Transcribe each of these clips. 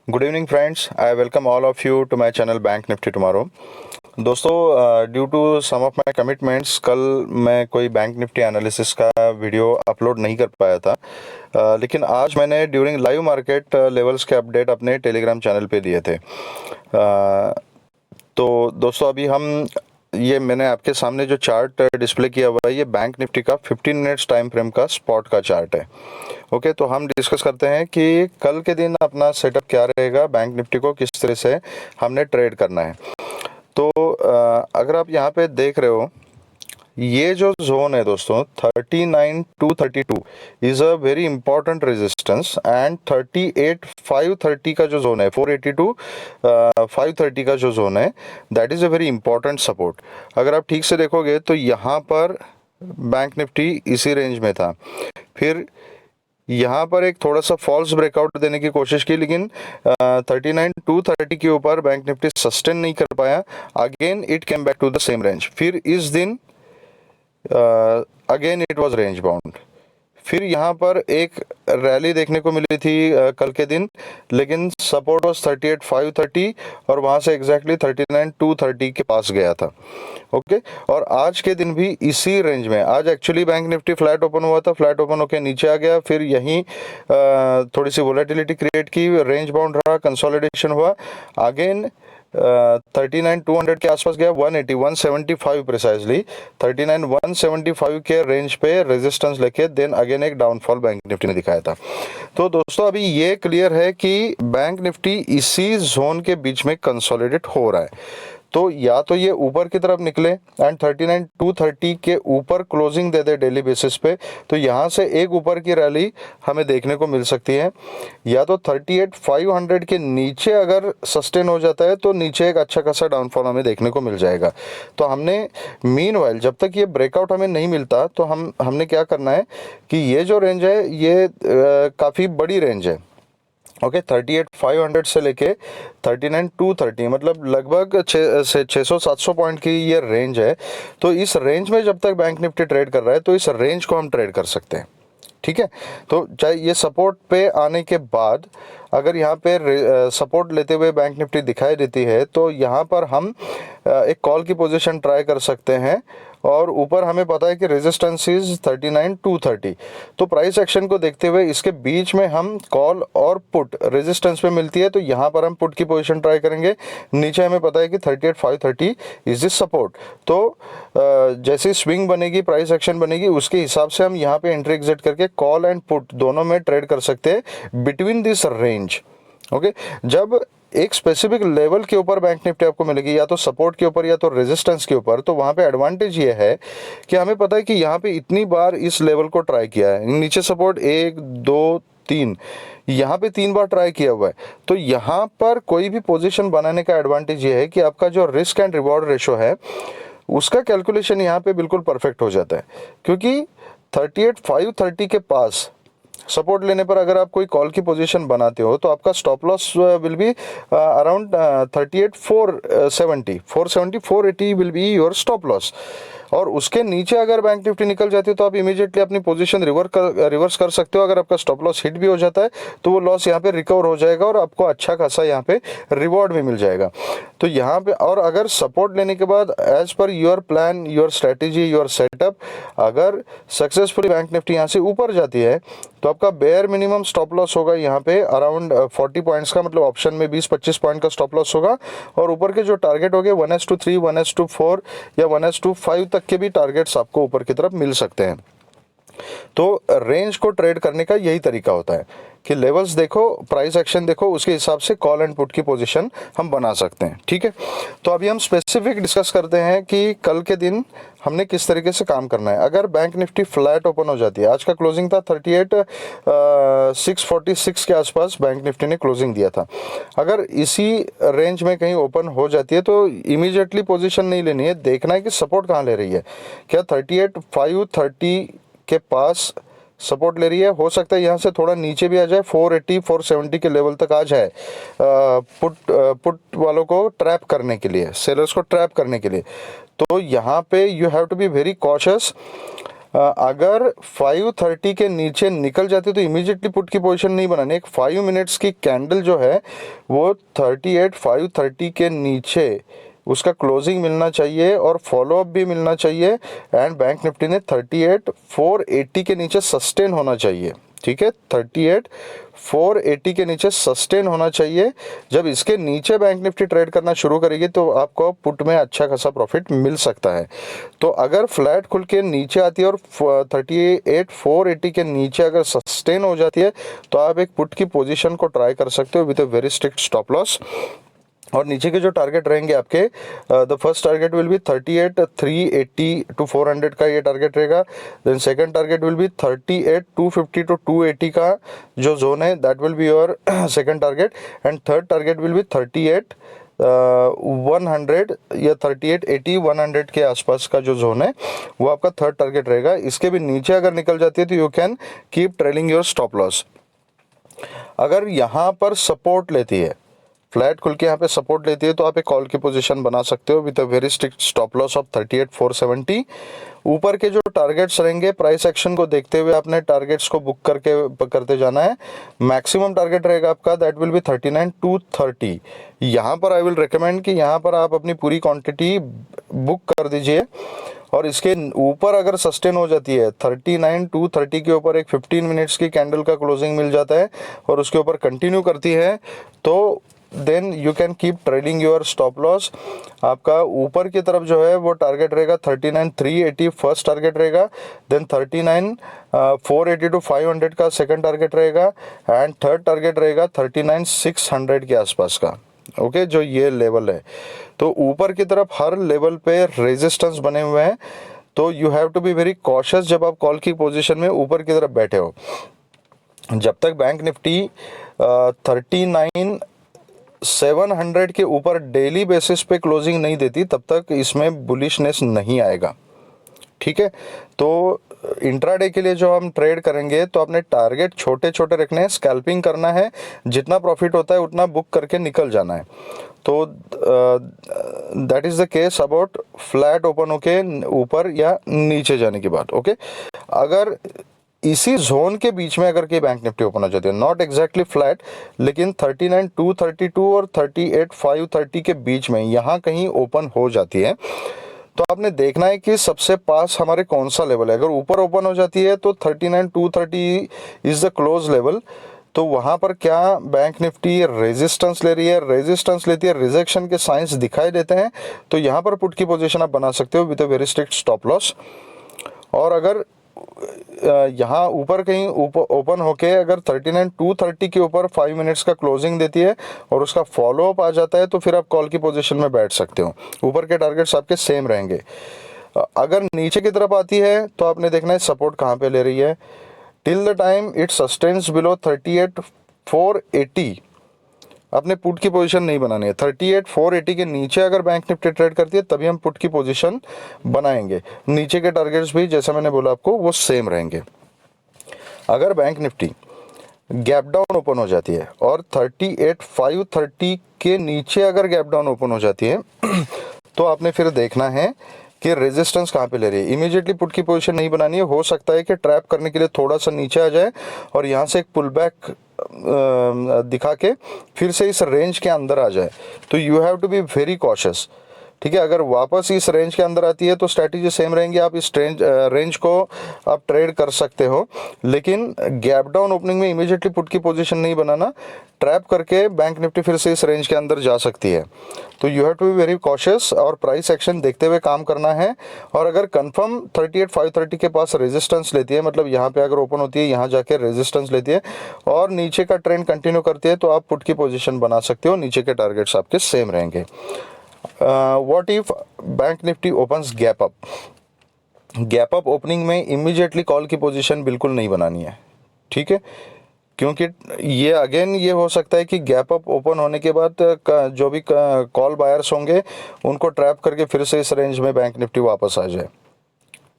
Good evening friends, I welcome all of you to my channel bank nifty tomorrow. दोस्तों, due to some of my commitments कल मैं कोई bank nifty analysis का video upload नहीं कर पाया था, लेकिन आज मैंने ड्यूरिंग लाइव मार्केट लेवल्स के अपडेट अपने टेलीग्राम चैनल पे दिए थे। तो दोस्तों, अभी हम ये मैंने आपके सामने जो चार्ट डिस्प्ले किया हुआ है, ये बैंक निफ्टी का 15 मिनट्स टाइम फ्रेम का स्पॉट का चार्ट है। ओके, तो हम डिस्कस करते हैं कि कल के दिन अपना सेटअप क्या रहेगा, बैंक निफ्टी को किस तरह से हमने ट्रेड करना है। तो अगर आप यहाँ पे देख रहे हो, ये जो जोन है दोस्तों 39,232 is a very important resistance, and 38,530 का जो जोन है, 482 530 का जो जोन है, that is a very important support. अगर आप ठीक से देखोगे तो यहाँ पर बैंक निफ्टी इसी रेंज में था, फिर यहाँ पर एक थोड़ा सा फॉल्स ब्रेकआउट देने की कोशिश की, लेकिन 39,230 के ऊपर बैंक निफ्टी सस्टेन नहीं कर पाया। Again it came back to the same range. फिर इस दिन again it was range bound. फिर यहाँ पर एक रैली देखने को मिली थी कल के दिन, लेकिन सपोर्ट वाज 38,530 और वहाँ से एग्जैक्टली 39,230 के पास गया था। ओके, और आज के दिन भी इसी रेंज में, आज actually bank Nifty flat open हुआ था, फ्लैट ओपन होकर नीचे आ गया, फिर यहीं थोड़ी सी वोलेटिलिटी क्रिएट की, रेंज बाउंड रहा, कंसोलिडेशन हुआ, अगेन 39,200 के आसपास गया, 180 175 प्रिसाइजली 39,175 के रेंज पे रेजिस्टेंस लेके देन अगेन एक डाउनफॉल बैंक निफ्टी ने दिखाया था। तो दोस्तों, अभी ये क्लियर है कि बैंक निफ्टी इसी जोन के बीच में कंसोलिडेट हो रहा है। तो या तो ये ऊपर की तरफ निकले एंड 39,230 के ऊपर क्लोजिंग दे दे डेली बेसिस पे, तो यहाँ से एक ऊपर की रैली हमें देखने को मिल सकती है, या तो 38,500 के नीचे अगर सस्टेन हो जाता है तो नीचे एक अच्छा खासा डाउनफॉल हमें देखने को मिल जाएगा। तो हमने मीनवाइल जब तक ये ब्रेकआउट हमें नहीं मिलता तो हमने क्या करना है कि ये जो रेंज है ये काफ़ी बड़ी रेंज है। ओके, 38,500 से लेके 39,230, मतलब लगभग 600-700 पॉइंट की ये रेंज है। तो इस रेंज में जब तक बैंक निफ्टी ट्रेड कर रहा है तो इस रेंज को हम ट्रेड कर सकते हैं। ठीक है, तो चाहे ये सपोर्ट पे आने के बाद अगर यहाँ पे सपोर्ट लेते हुए बैंक निफ्टी दिखाई देती है तो यहाँ पर हम एक कॉल की पोजीशन ट्राई कर सकते हैं, और ऊपर हमें पता है कि रेजिस्टेंस इज 39,230। तो प्राइस एक्शन को देखते हुए इसके बीच में हम कॉल और पुट रेजिस्टेंस पे मिलती है तो यहाँ पर हम पुट की पोजीशन ट्राई करेंगे। नीचे हमें पता है कि 38,530 इज दिस सपोर्ट। तो जैसे स्विंग बनेगी, प्राइस एक्शन बनेगी, उसके हिसाब से हम यहाँ पे एंट्री एग्जिट करके कॉल एंड पुट दोनों में ट्रेड कर सकते हैं बिटवीन दिस रेंज। ओके, जब एक स्पेसिफिक लेवल के ऊपर बैंक निफ्टी आपको मिलेगी, या तो सपोर्ट के ऊपर या तो रेजिस्टेंस के ऊपर, तो वहाँ पे एडवांटेज ये है कि हमें पता है कि यहाँ पे इतनी बार इस लेवल को ट्राई किया है, नीचे सपोर्ट 1 2 3, यहाँ पे 3 बार ट्राई किया हुआ है। तो यहाँ पर कोई भी पोजीशन बनाने का एडवांटेज ये है कि आपका जो रिस्क एंड रिवॉर्ड रेशो है उसका कैलकुलेशन यहाँ पे बिल्कुल परफेक्ट हो जाता है, क्योंकि 38,530 के पास सपोर्ट लेने पर अगर आप कोई कॉल की पोजीशन बनाते हो तो आपका stop loss will be around 38,470 480 will be your stop loss. और उसके नीचे अगर बैंक निफ्टी निकल जाती है तो आप इमीडिएटली अपनी पोजीशन रिवर्स कर सकते हो। अगर आपका स्टॉप लॉस हिट भी हो जाता है तो वो लॉस यहाँ पे रिकवर हो जाएगा और आपको अच्छा खासा यहाँ पे रिवॉर्ड भी मिल जाएगा। तो यहाँ पे, और अगर सपोर्ट लेने के बाद as per your plan, your strategy, your setup, अगर सक्सेसफुली बैंक निफ्टी यहाँ से ऊपर जाती है तो आपका बेयर मिनिमम स्टॉप लॉस होगा यहाँ पे अराउंड 40 पॉइंट्स का, मतलब ऑप्शन में 20-25 पॉइंट का स्टॉप लॉस होगा, और ऊपर के जो टारगेट हो गए 1:3, 1:4 या 1:5 तक के भी टारगेट्स आपको ऊपर की तरफ मिल सकते हैं। तो रेंज को ट्रेड करने का यही तरीका होता है कि लेवल्स देखो, प्राइस एक्शन देखो, उसके हिसाब से कॉल एंड पुट की पोजीशन हम बना सकते हैं। ठीक है, तो अभी हम स्पेसिफिक डिस्कस करते हैं कि कल के दिन हमने किस तरीके से काम करना है। अगर बैंक निफ्टी फ्लैट ओपन हो जाती है, आज का क्लोजिंग था 38,646 के आसपास बैंक निफ्टी ने क्लोजिंग दिया था, अगर इसी रेंज में कहीं ओपन हो जाती है तो इमीडिएटली पोजीशन नहीं लेनी है, देखना है कि सपोर्ट कहाँ ले रही है। क्या 38,530 के पास सपोर्ट ले रही है? हो सकता है यहाँ से थोड़ा नीचे भी आ जाए, 480 470 के लेवल तक आ जाए, पुट वालों को ट्रैप करने के लिए, सेलर्स को ट्रैप करने के लिए। तो यहाँ पे you have to be very cautious. अगर 5:30 के नीचे निकल जाती है तो इमीडिएटली पुट की पोजीशन नहीं बनानी। एक 5 मिनट्स की कैंडल जो है वो 38,530 के नीचे उसका क्लोजिंग मिलना चाहिए और फॉलो अप भी मिलना चाहिए, एंड बैंक निफ्टी ने 38,480 के नीचे सस्टेन होना चाहिए। ठीक है, 38,480 के नीचे सस्टेन होना चाहिए। जब इसके नीचे बैंक निफ्टी ट्रेड करना शुरू करेगी तो आपको पुट में अच्छा खासा प्रॉफिट मिल सकता है। तो अगर फ्लैट खुल के नीचे आती है और 38,480 के नीचे अगर सस्टेन हो जाती है तो आप एक पुट की पोजीशन को ट्राई कर सकते हो with a very strict stop loss. और नीचे के जो टारगेट रहेंगे आपके, the first target will be 38,380 to 400 का ये टारगेट रहेगा। Then second target will be 38,250 to 280 का जो जोन है, that will be your second target. And third target will be 38,100 या 38,80 100 के आसपास का जो जोन है वो आपका थर्ड टारगेट रहेगा। इसके भी नीचे अगर निकल जाती है तो you can keep trailing your stop loss. अगर यहाँ पर सपोर्ट लेती है, फ्लैट खुल के यहाँ पे सपोर्ट लेती है, तो आप एक कॉल की पोजीशन बना सकते हो with a very strict stop loss of 38,470। ऊपर के जो टारगेट्स रहेंगे प्राइस एक्शन को देखते हुए आपने टारगेट्स को बुक करते जाना है। मैक्सिमम टारगेट रहेगा आपका दैट विल बी 39,230। यहाँ पर आई विल रिकमेंड कि यहाँ पर आप अपनी पूरी क्वांटिटी बुक कर दीजिए, और इसके ऊपर अगर सस्टेन हो जाती है 39,230 के ऊपर एक 15 मिनट्स की कैंडल का क्लोजिंग मिल जाता है और उसके ऊपर कंटिन्यू करती है तो then you can keep trading your stop loss. आपका ऊपर की तरफ जो है वो टारगेट रहेगा 39,380 फर्स्ट टारगेट रहेगा, देन 39,480 टू 500 का सेकंड टारगेट रहेगा, एंड थर्ड टारगेट रहेगा 39,600 के आसपास का। ओके, जो ये लेवल है, तो ऊपर की तरफ हर लेवल पे रेजिस्टेंस बने हुए हैं, तो you have to be very cautious जब आप कॉल की पोजीशन में ऊपर की तरफ बैठे हो। जब तक बैंक निफ्टी 39,700 के ऊपर डेली बेसिस पे क्लोजिंग नहीं देती तब तक इसमें बुलिशनेस नहीं आएगा। ठीक है, तो इंट्राडे के लिए जो हम ट्रेड करेंगे तो अपने टारगेट छोटे छोटे रखने हैं, स्कैल्पिंग करना है, जितना प्रॉफिट होता है उतना बुक करके निकल जाना है। तो that is the case about flat open होके ऊपर या नीचे जाने की बात। ओके, अगर इसी जोन के बीच में अगर कोई बैंक निफ्टी ओपन हो जाती है, नॉट एग्जैक्टली फ्लैट, लेकिन 39,232 और 38,530 के बीच में यहाँ कहीं ओपन हो जाती है, तो आपने देखना है कि सबसे पास हमारे कौन सा लेवल है। अगर ऊपर ओपन हो जाती है तो 39,230 इज द क्लोज लेवल, तो वहाँ पर क्या बैंक निफ्टी रेजिस्टेंस ले रही है, रेजिस्टेंस लेती है, रिजेक्शन के साइंस दिखाई देते हैं, तो यहाँ पर पुट की पोजीशन आप बना सकते हो with a very strict stop loss. और अगर यहाँ ऊपर कहीं ओपन होके अगर 39,230 के ऊपर 5 मिनट्स का क्लोजिंग देती है और उसका फॉलो अप आ जाता है तो फिर आप कॉल की पोजीशन में बैठ सकते हो। ऊपर के टारगेट्स आपके सेम रहेंगे। अगर नीचे की तरफ आती है तो आपने देखना है सपोर्ट कहाँ पे ले रही है। Till the time it sustains below 38,480 अपने पुट की पोजीशन नहीं बनानी है। 38,480 के नीचे अगर बैंक निफ्टी ट्रेड करती है तभी हम पुट की पोजीशन बनाएंगे। नीचे के टारगेट्स भी जैसा मैंने बोला आपको वो सेम रहेंगे। अगर bank Nifty gap down open हो जाती है और 38,530 के नीचे अगर गैप डाउन ओपन हो जाती है तो आपने फिर देखना है कि रेजिस्टेंस कहाँ पे ले रही है। इमीडिएटली पुट की पोजीशन नहीं बनानी है। हो सकता है कि ट्रैप करने के लिए थोड़ा सा नीचे आ जाए और यहाँ से एक पुल बैक दिखा के फिर से इस रेंज के अंदर आ जाए, तो you have to be very cautious. ठीक है, अगर वापस इस रेंज के अंदर आती है तो स्ट्रैटेजी सेम रहेंगी, आप इस रेंज को आप ट्रेड कर सकते हो, लेकिन गैप डाउन ओपनिंग में इमीडिएटली पुट की पोजीशन नहीं बनाना। ट्रैप करके बैंक निफ्टी फिर से इस रेंज के अंदर जा सकती है, तो you have to be very cautious और प्राइस एक्शन देखते हुए काम करना है। और अगर कंफर्म 38,530 के पास रेजिस्टेंस लेती है, मतलब यहाँ पे अगर ओपन होती है यहाँ जाके रेजिस्टेंस लेती है और नीचे का ट्रेंड कंटिन्यू करती है तो आप पुट की पोजीशन बना सकते हो। नीचे के टारगेट्स आपके सेम रहेंगे। What if bank Nifty opens gap up? Gap up opening में इमीडिएटली कॉल की पोजीशन बिल्कुल नहीं बनानी है। ठीक है, क्योंकि ये अगेन ये हो सकता है कि गैप अप ओपन होने के बाद जो भी कॉल बायर्स होंगे उनको ट्रैप करके फिर से इस रेंज में बैंक निफ्टी वापस आ जाए।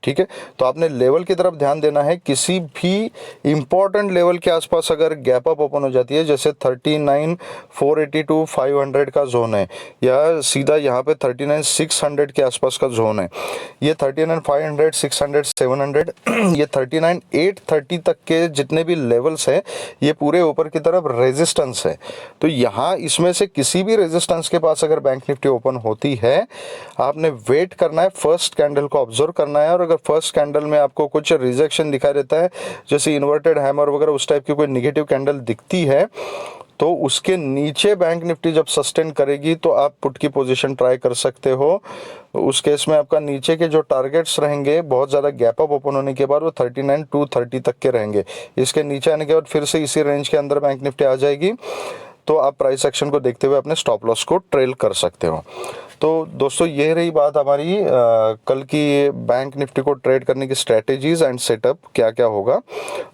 ठीक है। तो आपने लेवल की तरफ ध्यान देना है, किसी भी इंपॉर्टेंट लेवल के आसपास अगर गैप अप ओपन हो जाती है, जैसे 39,480 टू 500 का जोन है, या सीधा यहाँ पे 39,600 के आसपास का जोन है, ये 39,500, 600, 700 ये 39,830 तक के जितने भी लेवल्स हैं, ये पूरे ऊपर की तरफ रेजिस्टेंस है। तो यहाँ इसमें से किसी भी रेजिस्टेंस के पास अगर बैंक निफ्टी ओपन होती है, आपने वेट करना है, फर्स्ट कैंडल को ऑब्जर्व करना है, और अगर फर्स्ट कैंडल में आपको कुछ रिजेक्शन दिखाई देता है, जैसे इन्वर्टेड हैमर वगैरह उस टाइप की कोई निगेटिव कैंडल दिखती है, तो उसके नीचे बैंक निफ्टी जब सस्टेन करेगी तो आप पुट की पोजीशन ट्राई कर सकते हो। उस केस में आपका नीचे के जो टारगेट्स रहेंगे बहुत ज़्यादा गैप अप ओपन होने के बाद वो 39,230 तक के रहेंगे। इसके नीचे आने के बाद फिर से इसी रेंज के अंदर बैंक निफ्टी आ जाएगी, तो आप प्राइस एक्शन को देखते हुए अपने स्टॉप लॉस को ट्रेल कर सकते हो। तो दोस्तों ये रही बात हमारी कल की बैंक निफ्टी को ट्रेड करने की स्ट्रेटेजीज एंड सेटअप क्या क्या होगा।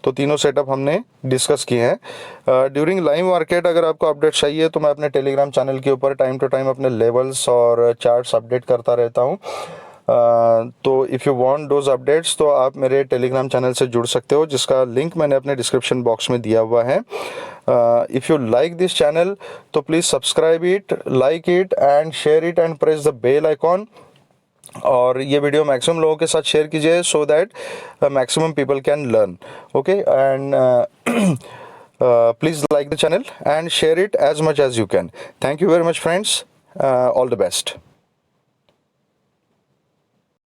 तो तीनों सेटअप हमने डिस्कस किए हैं। ड्यूरिंग लाइव मार्केट अगर आपको अपडेट चाहिए तो मैं अपने टेलीग्राम चैनल के ऊपर टाइम टू टाइम अपने लेवल्स और चार्ट्स अपडेट करता रहता हूँ। तो if you want those updates तो आप मेरे टेलीग्राम चैनल से जुड़ सकते हो, जिसका लिंक मैंने अपने डिस्क्रिप्शन बॉक्स में दिया हुआ है। If you like this channel तो please subscribe it, like it and share it and press the bell icon. और ये वीडियो मैक्सिमम लोगों के साथ शेयर कीजिए so that maximum people can learn. Okay, and please like the channel and share it as much as you can. Thank you very much friends. All the best.